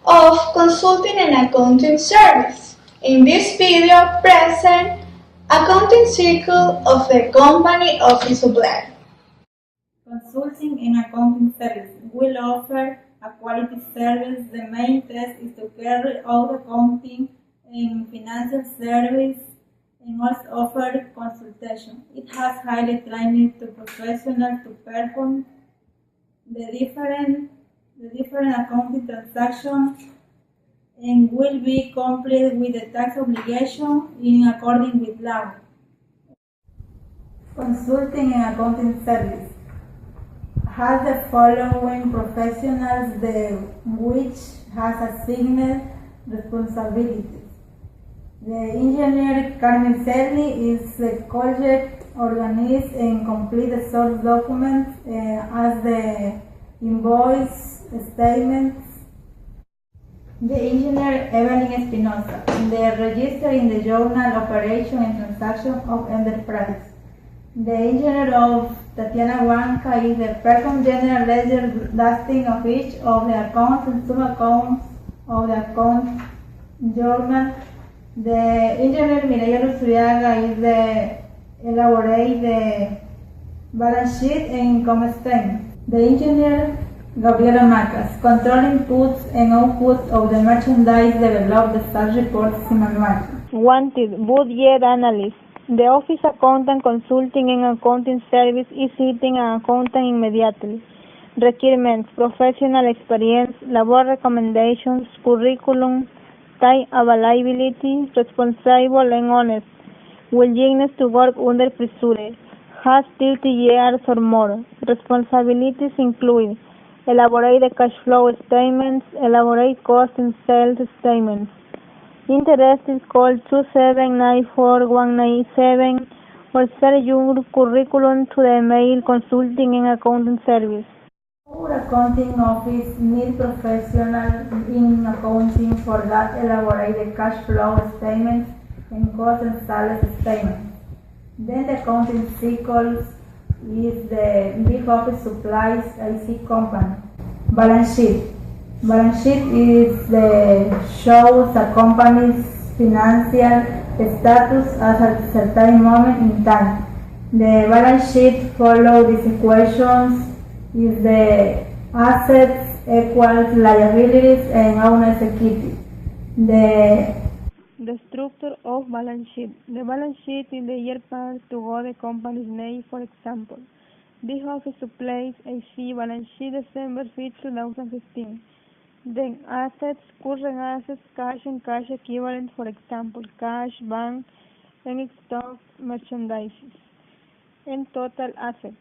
of consulting and accounting service. In this video, present accounting circle of the company Office Supply. Consulting and accounting service will offer a quality service. The main task is to carry out accounting and financial service and also offer consultation. It has highly trained to professionals to perform the different accounting transactions and will be compliant with the tax obligation in accordance with law. Consulting and accounting service has the following professionals which has assigned responsibilities. The engineer Carmen Cerny is the project organize and complete the source documents as the invoice statements. The engineer Evelyn Espinosa, the register in the journal operation and transaction of enterprise. The engineer of Tatiana Huanca is the person general ledger listing of each of the accounts and sub-accounts of the account journal. The engineer Mireya Zuriaga is the elaborate the balance sheet and income statement. The engineer Gabriela Macas, controlling inputs and outputs of the merchandise, develop the sales reports in manual. Wanted budget analyst. The office accountant consulting and accounting service is seeking an accountant immediately. Requirements: professional experience, labor recommendations, curriculum, time availability, responsible and honest, willingness to work under pressure, has 30 years or more. Responsibilities include elaborate the cash flow statements, elaborate cost and sales statements. Interested, call 2794-197 or send your curriculum to the mail consulting and accounting service. Our accounting office needs professionals in accounting for that elaborate the cash flow statements and cost and sales statements. Then the accounting cycles is the big office supplies IC company. Balance sheet. Balance sheet is the shows a company's financial status at a certain moment in time. The balance sheet follows these equations is the assets equals liabilities and owner's equity. The structure of balance sheet. The balance sheet in the year part to go the company's name, for example. Big office supplies AC balance sheet December 5, 2015. Then assets, current assets, cash and cash equivalent, for example, cash, bank, and stock, merchandise. And total assets.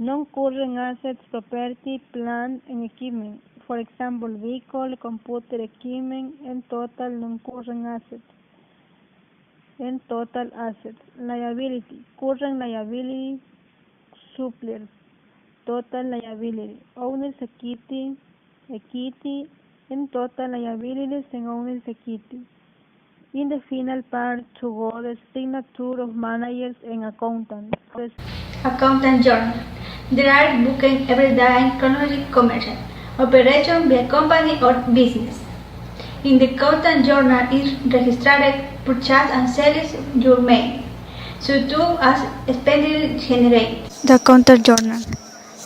Non-current assets, property, plant, and equipment, for example, vehicle, computer equipment, and total non-current assets. And total assets. Liability, current liability, suppliers, total liability, owner's equity, and total liabilities and owner's equity. In the final part to go the signature of managers and accountants. Accountant journal. There are booking every day chronological commercial operation by a company or business. In the accountant journal is registered purchase and sales your main. So too as expenditure generated. The accountant journal.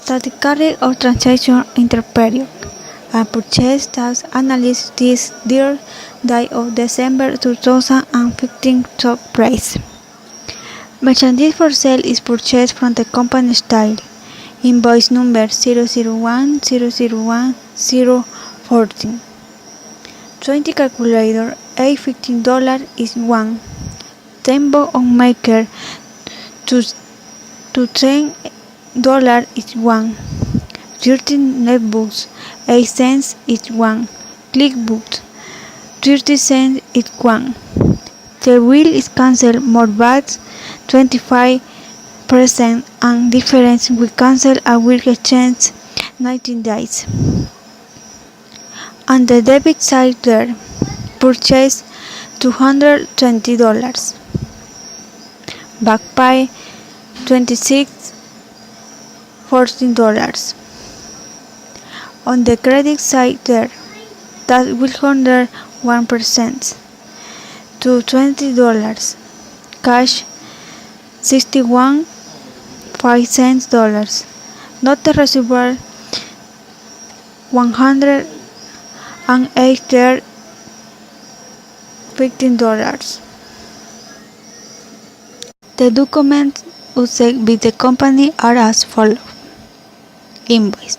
That carry of transaction interperiod. A purchase tax analysis this dear day of December 2015 top price. Merchandise for sale is purchased from the company style. Invoice number 001-001-014. 20 calculator, $15 is 1. Tempo on maker to $10 is 1. 13 netbooks, 8 cents is 1. Clickbooks, 30 cents is 1. The bill is cancelled more bad 25% and difference will cancel a will exchange 19 days. On the debit side there, purchase $220. Back pay $14. On the credit side there, that will under 1% to $20. Cash 61.5 cents. Note receivable $108.15. The documents used by the company are as follows. Invoice.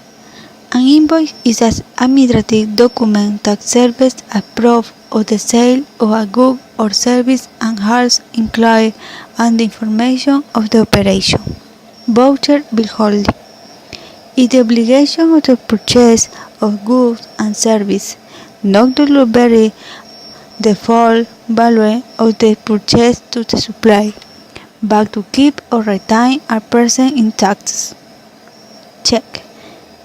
An invoice is an administrative document that serves as proof of the sale of a good or service and has included and the information of the operation. Voucher bill holding is the obligation of the purchase of goods and services, not to vary the full value of the purchase to the supplier, but to keep or retain a percent in taxes. Check.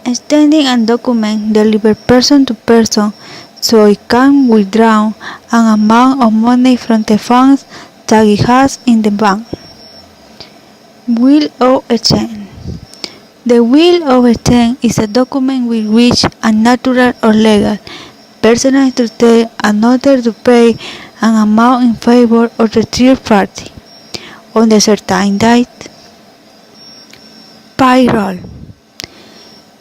Extending a document delivered person to person so it can withdraw an amount of money from the funds that it has in the bank. Will of exchange. The will of exchange is a document with which a natural or legal person is to tell another to pay an amount in favor of the third party on a certain date. Payroll.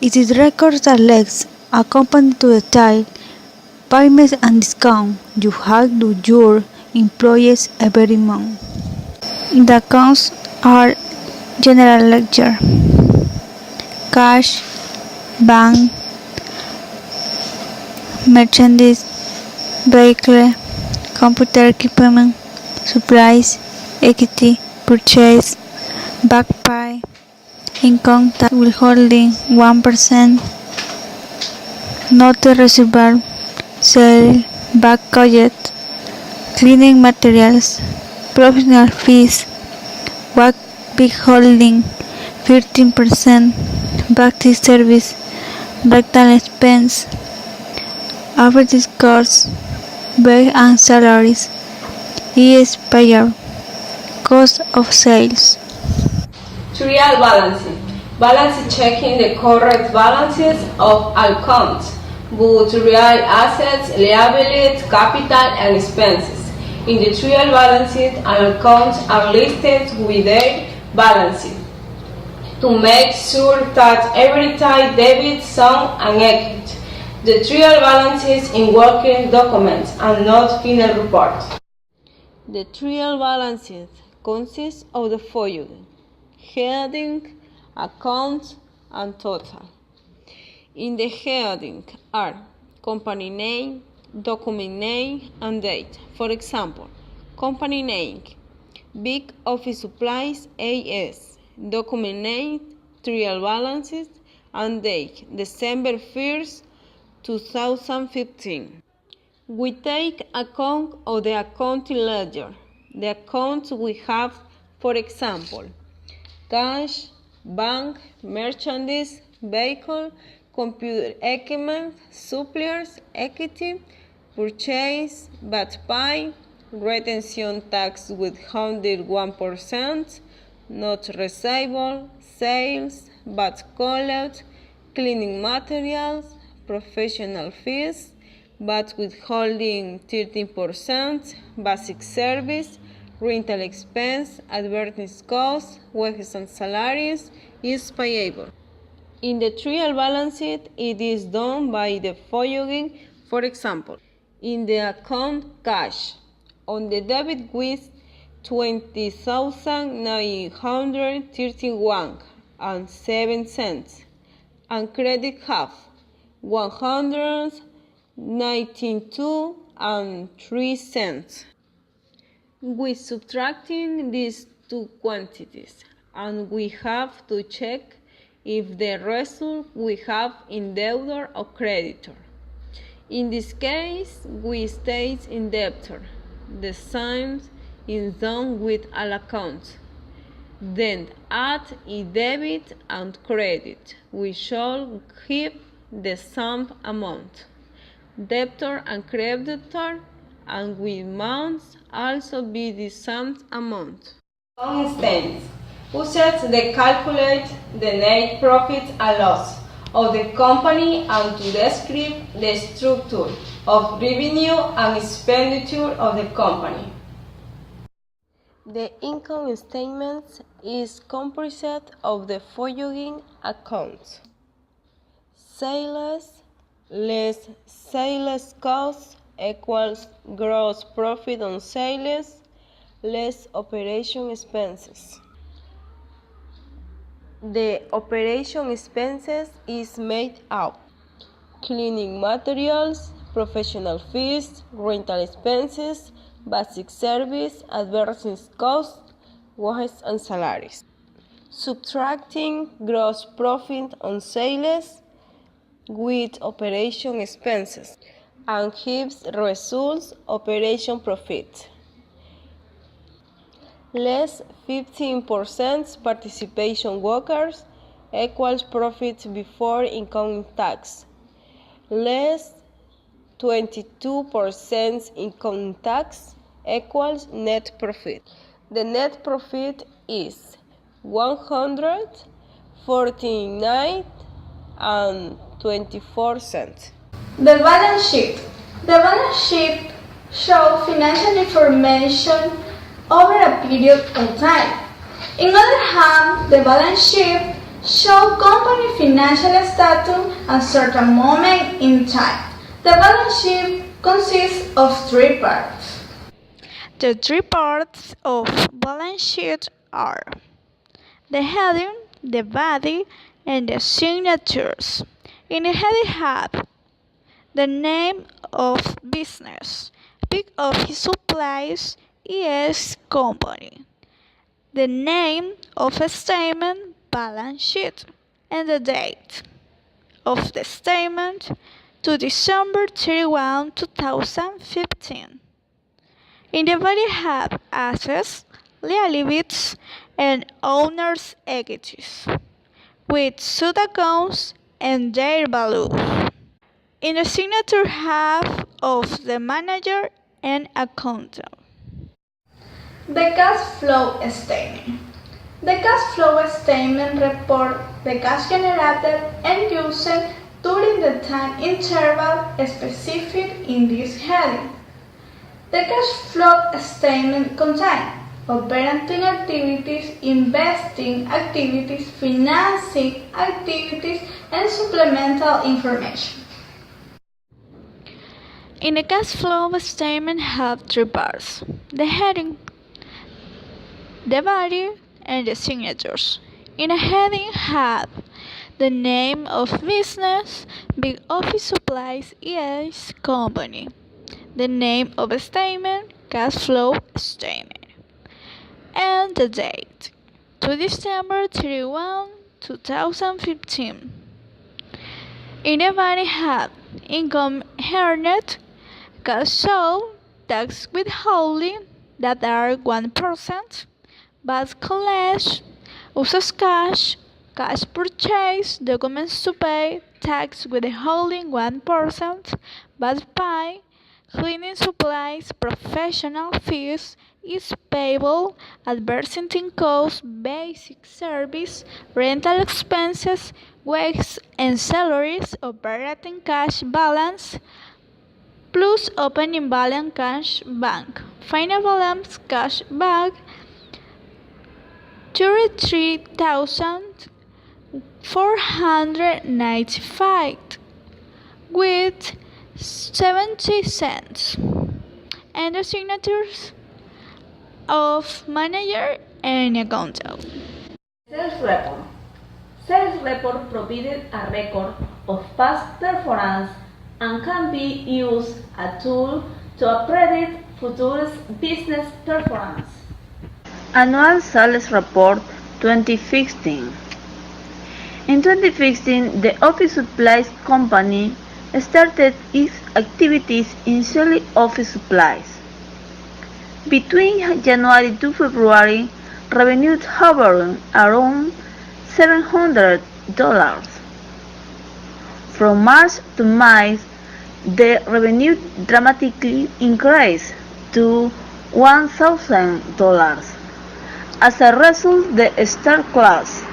It is records that legs accompany to the child payments and discount you have to your employees every month. The accounts are general ledger, cash, bank, merchandise, vehicle, computer equipment, supplies, equity, purchase, back pay, income tax withholding 1%, note receivable, sale, back budget, cleaning materials, professional fees, back withholding 15%, back service, rental expense, average costs, wage and salaries, ES payer, cost of sales. Trial balancing. Balance checking the correct balances of accounts, both real assets, liabilities, capital, and expenses. In the trial balances, accounts are listed with their balances to make sure that every type debit, sound, and equity. The trial balances in working documents and not final reports. The trial balances consist of the following: heading, account, and total. In the heading are company name, document name, and date. For example, company name, Big Office Supplies AS, document name, trial balances, and date, December 1st, 2015. We take account of the accounting ledger. The accounts we have, for example, cash, bank, merchandise, vehicle, computer equipment, suppliers, equity, purchase, VAT pay, retention tax with 101%, not receivable, sales, VAT collect, cleaning materials, professional fees, VAT withholding 13%, basic service, rental expense, advertising costs, wages and salaries is payable. In the trial balance sheet, it is done by the following. For example, in the account cash, on the debit with 20,931.07, and credit have 192.03. We subtracting these two quantities, and we have to check if the result we have in debtor or creditor. In this case, we state in debtor. The same is done with all accounts. Then add a debit and credit. We shall keep the same amount. Debtor and creditor, and we must also be the same amount. Long stands. Users they calculate the net profit and loss of the company and to describe the structure of revenue and expenditure of the company. The income statement is comprised of the following accounts: sales less sales cost equals gross profit on sales less operation expenses. The operation expenses is made up cleaning materials, professional fees, rental expenses, basic service, advertising costs, wages and salaries. Subtracting gross profit on sales with operation expenses and gives results operation profit. Less 15% participation workers equals profit before income tax. Less 22% income tax equals net profit. The net profit is 149.24. The balance sheet. The balance sheet shows financial information over a period of time. On the other hand, the balance sheet shows company financial status at a certain moment in time. The balance sheet consists of three parts. The three parts of balance sheet are the heading, the body, and the signatures. In the heading have the name of business, Big Office Supplies ES Company, the name of a statement, balance sheet, and the date of the statement to December 31, 2015. In the body have assets, liabilities, and owner's equities, with sub-accounts and their value. In the signature have of the manager and accountant. The cash flow statement. The cash flow statement reports the cash generated and used during the time interval specified in this heading. The cash flow statement contains operating activities, investing activities, financing activities, and supplemental information. In the cash flow statement have three parts: the heading, the body, and the signatures. In the heading have the name of business, Big Office Supplies ES Company, the name of a statement, cash flow statement, and the date, to December 31, 2015. In the body have income earned, cash sold, tax withholding that are 1%, VAT collection, uses cash, cash purchase, documents to pay, tax withholding 1%, VAT pay, cleaning supplies, professional fees is payable, advertising costs, basic service, rental expenses, wages and salaries, operating cash balance, plus opening balance cash bank, final balance cash bank, 33,495 with 70 cents, and the signatures of manager and accountant. Sales report. Sales report provided a record of past performance and can be used as a tool to predict future business performance. Annual Sales Report 2015. In 2015, the Office Supplies Company started its activities in selling office supplies. Between January to February, revenue hovered around $700. From March to May, the revenue dramatically increased to $1,000. As a result, the stock class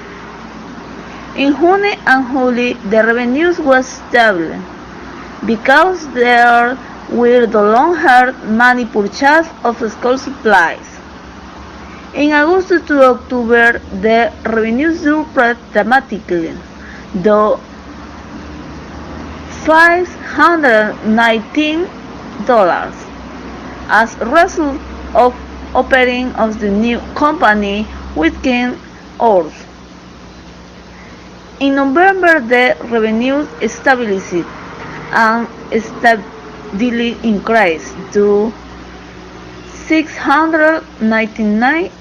In June and July, the revenues was stable because there were no longer many purchases of school supplies. In August to October, the revenues dropped dramatically, though $519 as a result of opening of the new company weekend hours. In November, the revenues stabilized and steadily increased to $699.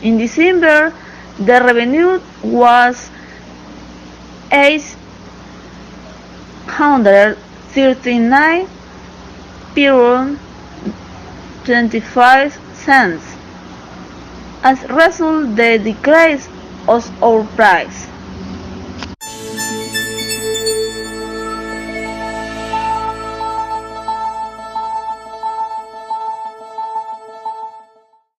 In December, the revenue was $839.25. As a result, the decrease of our price.